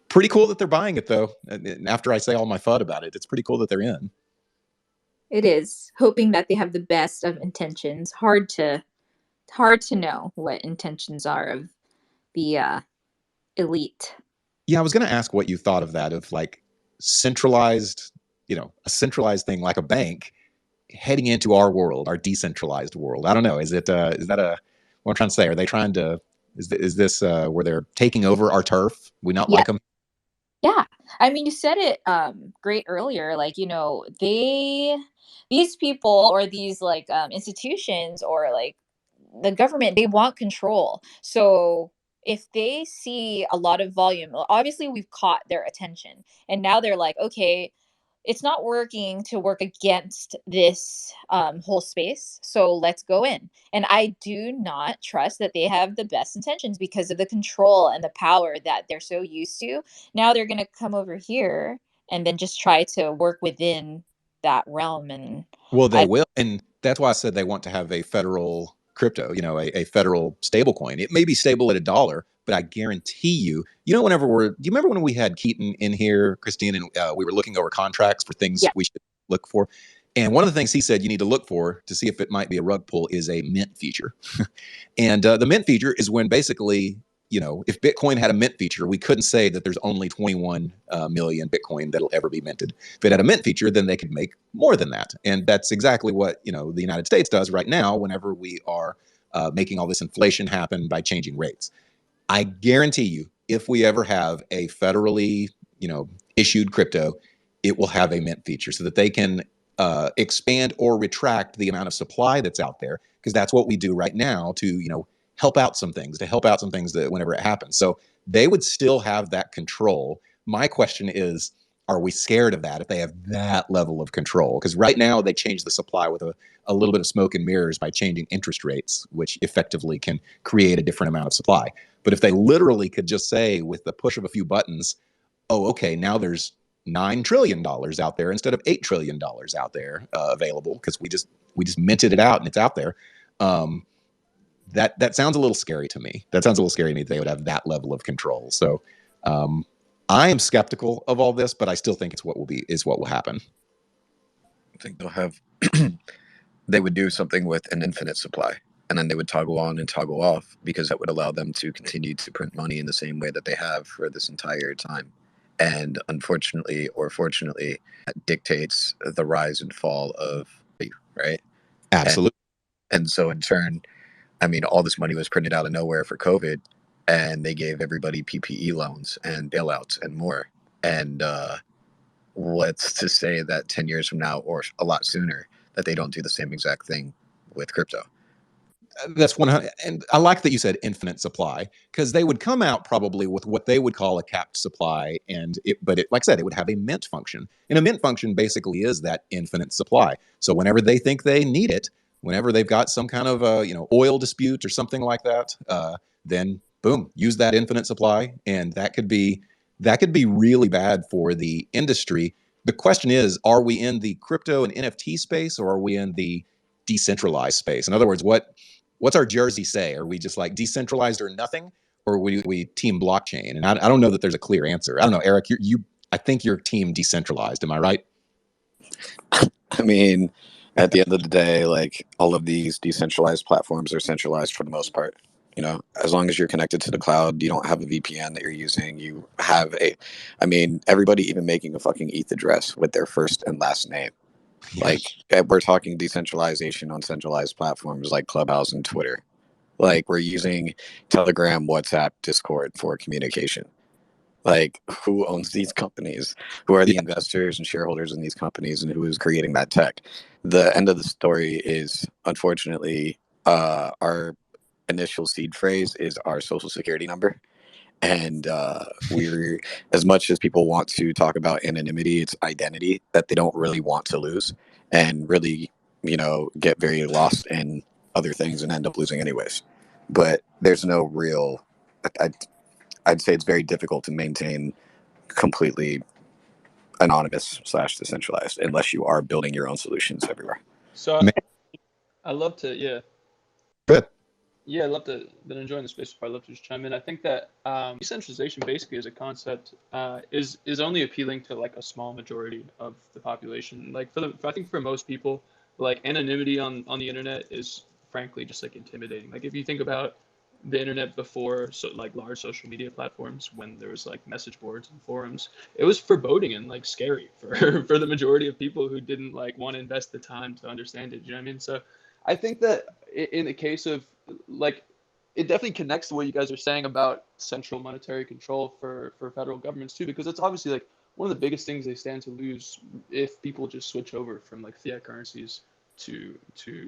Pretty cool that they're buying it, though. And after I say all my FUD about it, it's pretty cool that they're in. It is, hoping that they have the best of intentions. Hard to know what intentions are of the elite. Yeah, I was going to ask what you thought of that, of like centralized, a centralized thing like a bank heading into our world, our decentralized world. I don't know. Is that what I'm trying to say? Are they trying to, is this where they're taking over our turf? We not like them? Yeah. I mean, you said it great earlier. Like, these people or these like institutions or like the government, they want control. So if they see a lot of volume, obviously we've caught their attention. And now they're like, okay, it's not working to work against this whole space. So let's go in. And I do not trust that they have the best intentions because of the control and the power that they're so used to. Now they're going to come over here and then just try to work within that realm. And Well, they will. And that's why I said they want to have a federal crypto, a federal stable coin. It may be stable at $1, but I guarantee you, whenever do you remember when we had Keaton in here, Christine, and we were looking over contracts for things we should look for? And one of the things he said you need to look for to see if it might be a rug pull is a mint feature. And the mint feature is when basically, if Bitcoin had a mint feature, we couldn't say that there's only 21 million Bitcoin that'll ever be minted. If it had a mint feature, then they could make more than that. And that's exactly what, the United States does right now whenever we are making all this inflation happen by changing rates. I guarantee you, if we ever have a federally, issued crypto, it will have a mint feature so that they can expand or retract the amount of supply that's out there, because that's what we do right now to, help out some things that whenever it happens. So they would still have that control, My question is, are we scared of that if they have that level of control? Because right now they change the supply with a little bit of smoke and mirrors by changing interest rates, which effectively can create a different amount of supply. But if they literally could just say with the push of a few buttons, oh, okay, now there's $9 trillion out there instead of $8 trillion out there available because we just minted it out and it's out there. That sounds a little scary to me. That sounds a little scary to me that they would have that level of control. So I am skeptical of all this, but I still think it's what will happen. I think they'll have they would do something with an infinite supply, and then they would toggle on and toggle off because that would allow them to continue to print money in the same way that they have for this entire time. And unfortunately or fortunately, that dictates the rise and fall of value, right? Absolutely. And so in turn, I mean, all this money was printed out of nowhere for COVID, and they gave everybody PPE loans and bailouts and more. And what's to say that 10 years from now, or a lot sooner, that they don't do the same exact thing with crypto? That's 100. And I like that you said infinite supply, because they would come out probably with what they would call a capped supply. But like I said, it would have a mint function. And a mint function basically is that infinite supply. So whenever they think they need it, whenever they've got some kind of oil dispute or something like that, then boom, use that infinite supply. And that could be really bad for the industry. The question is, are we in the crypto and NFT space, or are we in the decentralized space? In other words, what's our jersey say? Are we just like decentralized or nothing, or we team blockchain? And I don't know that there's a clear answer. I don't know, Eric. I think you're team decentralized. Am I right? I mean, at the end of the day, like, all of these decentralized platforms are centralized for the most part. You know, as long as you're connected to the cloud, you don't have a VPN that you're using. You have everybody even making a fucking ETH address with their first and last name. Like, we're talking decentralization on centralized platforms like Clubhouse and Twitter. Like, we're using Telegram, WhatsApp, Discord for communication. Like, who owns these companies? Who are the investors and shareholders in these companies, and who is creating that tech? The end of the story is, unfortunately, our initial seed phrase is our social security number. And we're, as much as people want to talk about anonymity, it's identity that they don't really want to lose, and really, get very lost in other things and end up losing anyways. But there's no real, I'd say it's very difficult to maintain completely anonymous / decentralized unless you are building your own solutions everywhere. So I love to, yeah. Good. Yeah, I love to, been enjoying the space. I'd love to just chime in. I think that decentralization basically as a concept is only appealing to like a small majority of the population. Like I think for most people, like anonymity on the internet is frankly just like intimidating. Like if you think about the internet before, so like large social media platforms, when there was like message boards and forums, it was foreboding and like scary for the majority of people who didn't like want to invest the time to understand it. You know what I mean? So I think that in the case of like, it definitely connects to what you guys are saying about central monetary control for federal governments too, because it's obviously like one of the biggest things they stand to lose if people just switch over from like fiat currencies to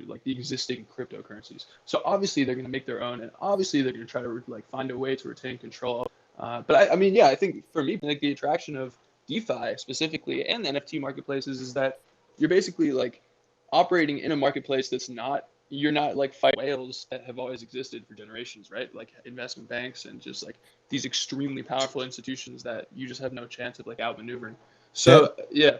like the existing cryptocurrencies. So obviously they're going to make their own, and obviously they're going to try to like find a way to retain control. But I mean, yeah, I think for me, like the attraction of DeFi specifically and the NFT marketplaces is that you're basically like operating in a marketplace that's you're not like fight whales that have always existed for generations, right? Like investment banks and just like these extremely powerful institutions that you just have no chance of like outmaneuvering. So yeah.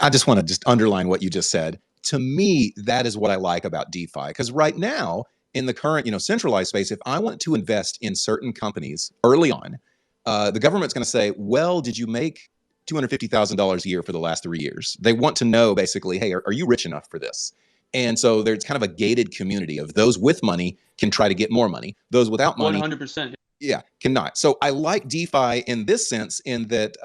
I just want to just underline what you just said. To me, that is what I like about DeFi, because right now in the current, centralized space, if I want to invest in certain companies early on, the government's going to say, well, did you make $250,000 a year for the last 3 years? They want to know basically, hey, are you rich enough for this? And so there's kind of a gated community of those with money can try to get more money. Those without money, 100%. Yeah, cannot. So I like DeFi in this sense, in that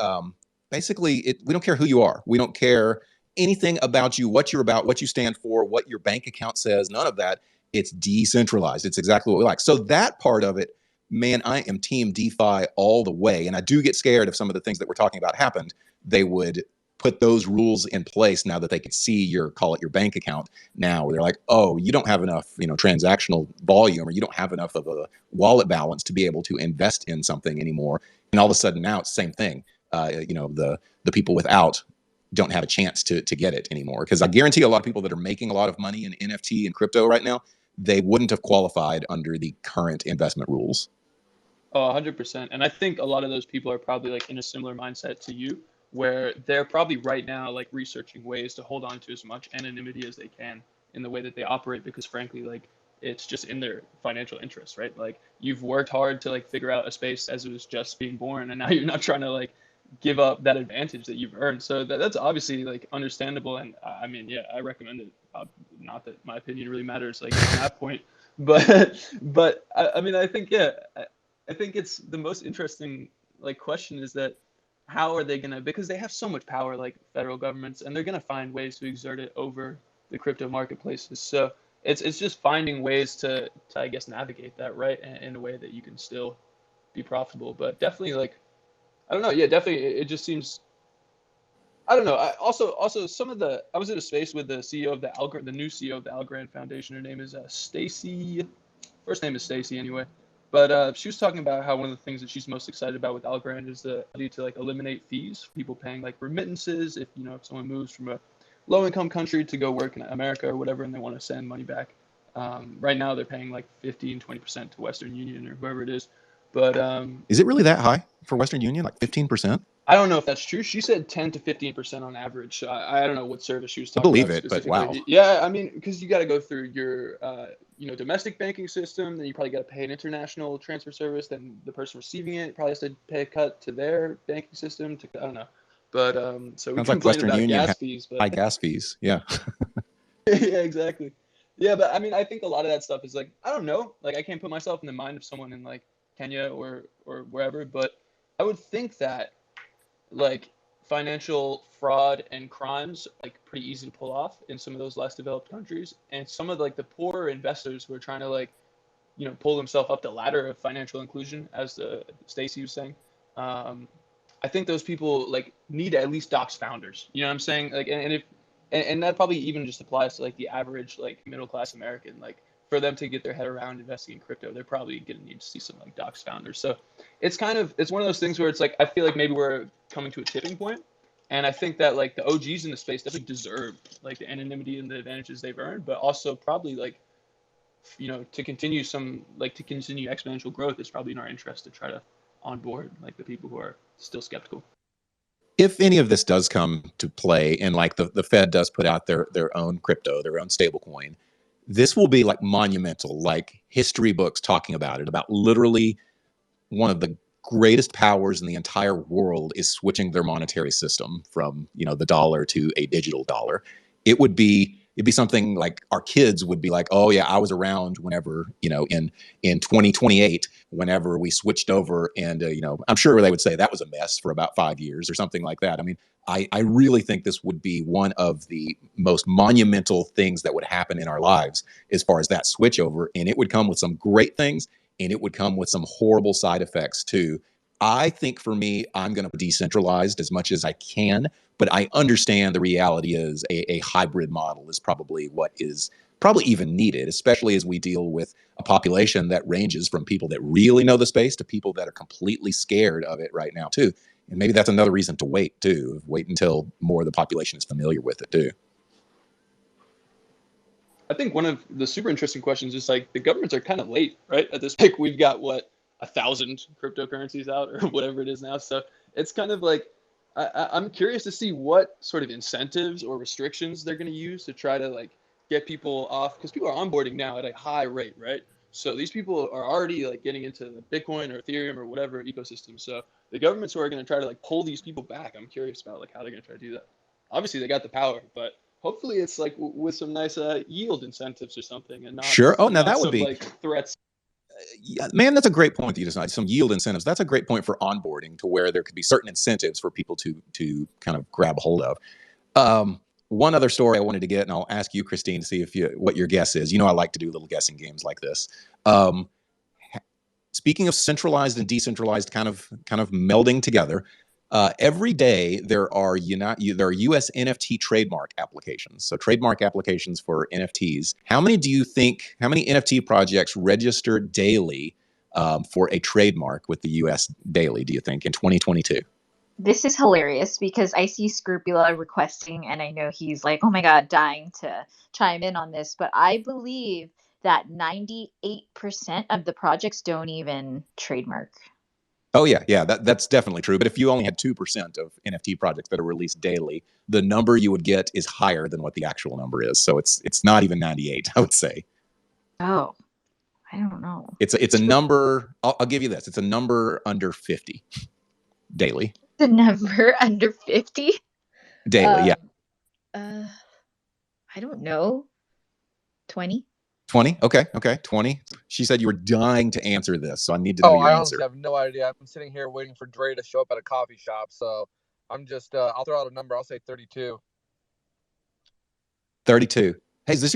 basically we don't care who you are. We don't care anything about you, what you're about, what you stand for, what your bank account says, none of that. It's decentralized. It's exactly what we like. So that part of it, man, I am team DeFi all the way. And I do get scared if some of the things that we're talking about happened. They would put those rules in place now that they could see call it your bank account now, where they're like, oh, you don't have enough, transactional volume, or you don't have enough of a wallet balance to be able to invest in something anymore. And all of a sudden now it's the same thing. the people without don't have a chance to get it anymore. Because I guarantee a lot of people that are making a lot of money in NFT and crypto right now, they wouldn't have qualified under the current investment rules. Oh, 100%. And I think a lot of those people are probably like in a similar mindset to you, where they're probably right now like researching ways to hold on to as much anonymity as they can in the way that they operate, because frankly, like it's just in their financial interest, right? Like you've worked hard to like figure out a space as it was just being born, and now you're not trying to like give up that advantage that you've earned. So that's obviously like understandable. And I mean, yeah, I recommend it. Not that my opinion really matters like on that point, but I mean, I think, yeah, I think it's the most interesting like question is that how are they gonna, because they have so much power like federal governments, and they're gonna find ways to exert it over the crypto marketplaces. So it's just finding ways to I guess navigate that, right, in a way that you can still be profitable. But definitely like I don't know, yeah, definitely it just seems, I don't know. I also some of the, I was in a space with the CEO of the new CEO of the Algorand Foundation. Her name is Stacy. First name is Stacy anyway. But she was talking about how one of the things that she's most excited about with Algorand is the ability to like eliminate fees, people paying like remittances if if someone moves from a low income country to go work in America or whatever, and they want to send money back. Right now they're paying like 15, 20% to Western Union or whoever it is. But Is it really that high for Western Union, like 15%? I don't know if that's true. She said 10 to 15% on average. So I don't know what service she was I talking believe about it, but specifically. wow. Yeah, I mean, because you got to go through your domestic banking system, then you probably got to pay an international transfer service. Then the person receiving it probably has to pay a cut to their banking system. I don't know, but so we Sounds like complain Western about Union gas has fees, high but gas fees. Yeah. yeah, exactly. Yeah, but I mean, I think a lot of that stuff is like, I don't know, like I can't put myself in the mind of someone in like Kenya or wherever, but I would think that like financial fraud and crimes like pretty easy to pull off in some of those less developed countries, and some of like the poorer investors who are trying to like pull themselves up the ladder of financial inclusion, as the Stacy was saying. um, I think those people like need to at least dox founders, you know what I'm saying, like, and if and that probably even just applies to like the average like middle class American, like for them to get their head around investing in crypto, they're probably going to need to see some like dox founders. So it's one of those things where it's like I feel like maybe we're coming to a tipping point, and I think that like the OGs in the space definitely deserve like the anonymity and the advantages they've earned, but also probably like to continue exponential growth, it's probably in our interest to try to onboard like the people who are still skeptical. If any of this does come to play, and like the Fed does put out their own crypto, their own stable coin, this will be like monumental, like history books talking about it, about literally one of the greatest powers in the entire world is switching their monetary system from the dollar to a digital dollar. It'd be something like our kids would be like, oh yeah, I was around whenever in 2028 whenever we switched over, and I'm sure they would say that was a mess for about 5 years or something like that. I mean, I really think this would be one of the most monumental things that would happen in our lives as far as that switch over, and it would come with some great things, and it would come with some horrible side effects too. I think for me, I'm going to be decentralized as much as I can, but I understand the reality is a hybrid model is probably what is probably even needed, especially as we deal with a population that ranges from people that really know the space to people that are completely scared of it right now too. And maybe that's another reason to wait until more of the population is familiar with it too. I think one of the super interesting questions is like the governments are kind of late, right? At this point, we've got what 1,000 cryptocurrencies out or whatever it is now. So it's kind of like I'm curious to see what sort of incentives or restrictions they're going to use to try to like get people off, because people are onboarding now at a high rate, right? So these people are already like getting into the Bitcoin or Ethereum or whatever ecosystem. So the governments who are going to try to like pull these people back, I'm curious about like how they're going to try to do that. Obviously, they got the power, but hopefully it's like with some nice yield incentives or something, and Sure. Oh, now not that would some be, like threats. yeah, man, that's a great point that you decided. Some yield incentives. That's a great point for onboarding, to where there could be certain incentives for people to kind of grab a hold of. One other story I wanted to get, and I'll ask you, Christine, to see what your guess is. I like to do little guessing games like this. Speaking of centralized and decentralized kind of melding together, every day there are U.S. NFT trademark applications. So trademark applications for NFTs. How many NFT projects register daily for a trademark with the U.S. daily, do you think, in 2022? This is hilarious because I see Scrupula requesting, and I know he's like, oh my God, dying to chime in on this. But I believe that 98% of the projects don't even trademark. Oh yeah, that's definitely true. But if you only had 2% of NFT projects that are released daily, the number you would get is higher than what the actual number is. So it's not even 98, I would say. Oh, I don't know. It's a number. I'll give you this. It's a number under 50 daily. The number under 50? Daily, yeah. Uh, I don't know. 20? 20? Okay, 20. She said you were dying to answer this, so I need to know your I answer. honestly have no idea. I'm sitting here waiting for Dre to show up at a coffee shop, so I'm just I'll throw out a number. I'll say 32. 32. Hey, is this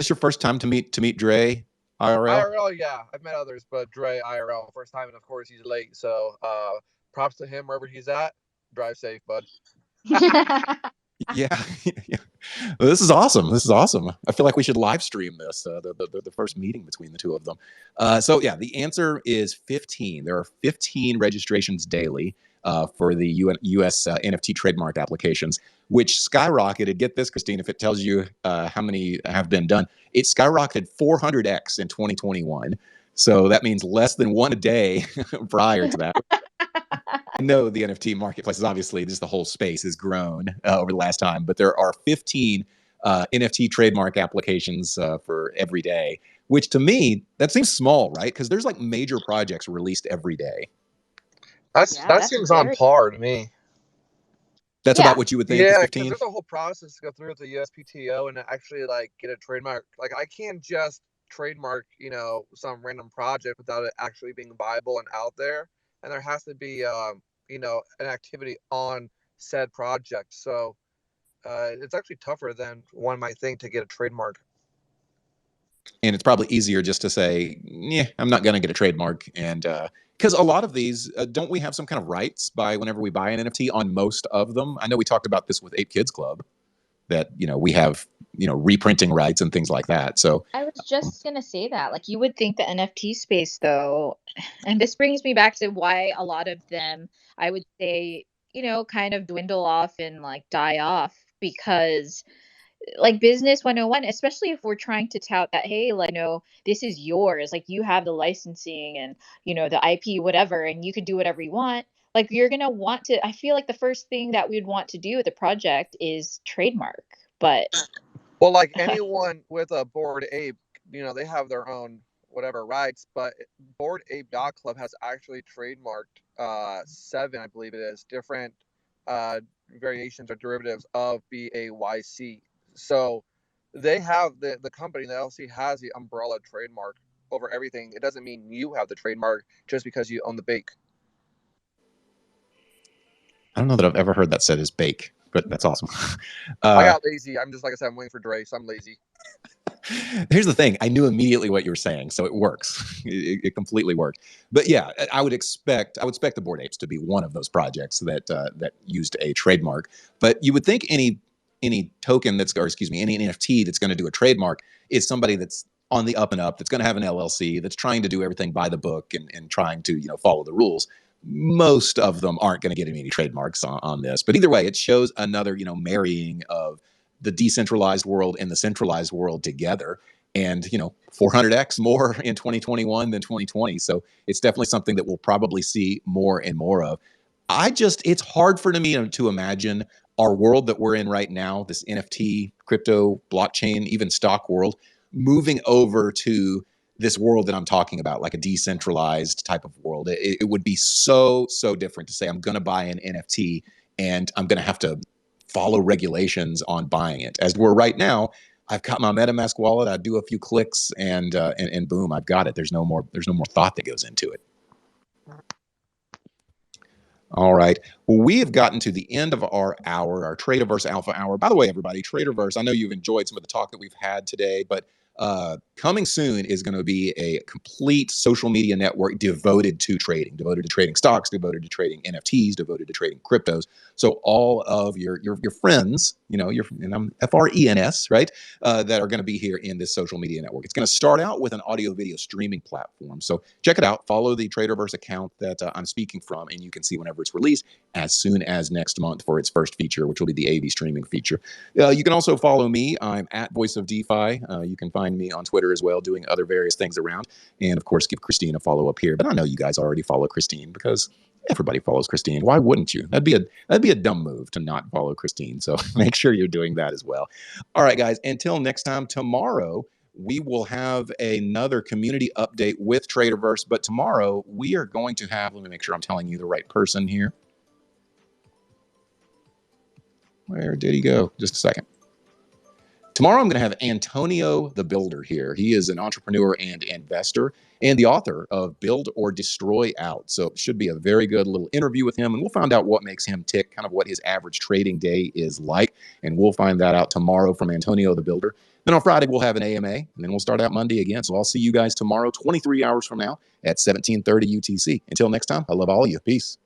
your first time to meet Dre IRL? IRL, yeah. I've met others, but Dre IRL first time, and of course he's late. So props to him wherever he's at. Drive safe, bud. Yeah. Well, this is awesome. I feel like we should live stream this, the first meeting between the two of them. So yeah, the answer is 15. There are 15 registrations daily for the US NFT trademark applications, which skyrocketed. Get this, Christine, if it tells you how many have been done, it skyrocketed 400x in 2021. So that means less than one a day prior to that. I know the NFT marketplace is obviously just the whole space has grown over the last time, but there are 15 NFT trademark applications for every day, which to me, that seems small, right? Because there's like major projects released every day. That seems on par to me. That's about what you would think. Yeah, is because 15? there's a whole process to go through with the USPTO and actually like get a trademark. Like I can't just trademark, some random project without it actually being viable and out there. And there has to be, an activity on said project. So it's actually tougher than one might think to get a trademark. And it's probably easier just to say, yeah, I'm not going to get a trademark. And because a lot of these, don't we have some kind of rights by whenever we buy an NFT on most of them? I know we talked about this with Ape Kids Club, that, we have, reprinting rights and things like that. So I was just going to say that. Like, you would think the NFT space, though, and this brings me back to why a lot of them, I would say, kind of dwindle off and like die off because like business 101, especially if we're trying to tout that, hey, like, this is yours, like you have the licensing and the IP, whatever, and you could do whatever you want. Like you're gonna want to, I feel like the first thing that we'd want to do with the project is trademark. But well, like anyone with a Bored Ape, they have their own whatever rights, but Bored Ape Club has actually trademarked 7, I believe it is, different variations or derivatives of BAYC. So they have the company, the LLC has the umbrella trademark over everything. It doesn't mean you have the trademark just because you own the bake. I don't know that I've ever heard that said as bake, but that's awesome. I got lazy. I'm just, like I said, I'm waiting for Dre, so I'm lazy. Here's the thing. I knew immediately what you were saying, so it works. It completely worked. But yeah, I would expect the Bored Apes to be one of those projects that used a trademark. But you would think any token any NFT that's going to do a trademark is somebody that's on the up and up, that's going to have an LLC, that's trying to do everything by the book and trying to follow the rules. Most of them aren't going to get any trademarks on this. But either way, it shows another marrying of the decentralized world and the centralized world together, and 400x more in 2021 than 2020. So it's definitely something that we'll probably see more and more of. It's hard for me to imagine our world that we're in right now, this NFT, crypto, blockchain, even stock world, moving over to this world that I'm talking about, like a decentralized type of world. It would be so different to say, I'm going to buy an NFT and I'm going to have to follow regulations on buying it. As we're right now, I've got my MetaMask wallet. I do a few clicks and boom, I've got it. There's no more thought that goes into it. All right. Well, we have gotten to the end of our hour, our Traderverse Alpha Hour. By the way, everybody, Traderverse, I know you've enjoyed some of the talk that we've had today, but Coming soon is going to be a complete social media network devoted to trading stocks, devoted to trading NFTs, devoted to trading cryptos. So all of your friends, and I'm FRENS, right, that are going to be here in this social media network. It's going to start out with an audio video streaming platform. So check it out. Follow the TRADERVERSE account that I'm speaking from, and you can see whenever it's released as soon as next month for its first feature, which will be the AV streaming feature. You can also follow me. I'm at Voice of DeFi. You can find me on Twitter as well, doing other various things around. And of course, give Christine a follow up here. But I know you guys already follow Christine because everybody follows Christine. Why wouldn't you? That'd be a dumb move to not follow Christine. So make sure you're doing that as well. All right, guys. Until next time, tomorrow we will have another community update with TRADERVERSE. But tomorrow we are going to have. Let me make sure I'm telling you the right person here. Where did he go? Just a second. Tomorrow, I'm going to have Antonio the Builder here. He is an entrepreneur and investor and the author of Build or Destroy Out. So it should be a very good little interview with him, and we'll find out what makes him tick, kind of what his average trading day is like, and we'll find that out tomorrow from Antonio the Builder. Then on Friday, we'll have an AMA, and then we'll start out Monday again. So I'll see you guys tomorrow, 23 hours from now at 17:30 UTC. Until next time, I love all of you. Peace.